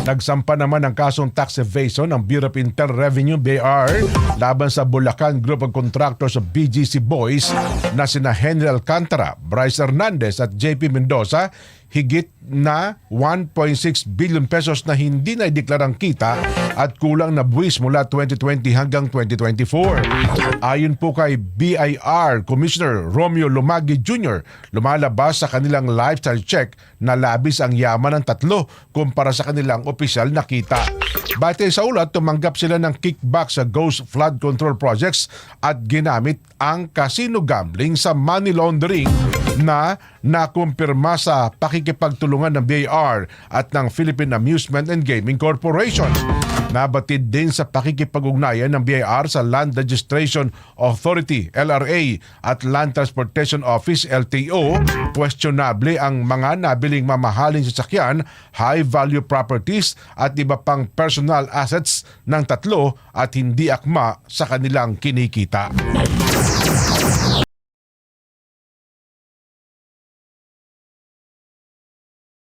Nagsampa naman ng kasong tax evasion ng Bureau of Internal Revenue BIR laban sa Bulacan Group of Contractors of BGC Boys na sina Henry Alcantara, Bryce Hernandez at JP Mendoza, higit na 1.6 billion pesos na hindi na ideklarang kita at kulang na buwis mula 2020 hanggang 2024. Ayon po kay BIR Commissioner Romeo Lumagi Jr., lumalabas sa kanilang lifestyle check na labis ang yaman ng tatlo kumpara sa kanilang opisyal na kita. Batay sa ulat, tumanggap sila ng kickback sa Ghost Flood Control Projects at ginamit ang casino gambling sa money laundering na nakumpirma sa pakikipagtulungan ng BIR at ng Philippine Amusement and Gaming Corporation. Nabatid din sa pakikipag-ugnayan ng BIR sa Land Registration Authority LRA at Land Transportation Office LTO, questionable ang mga nabiling mamahaling sasakyan, high-value properties at iba pang personal assets ng tatlo at hindi akma sa kanilang kinikita.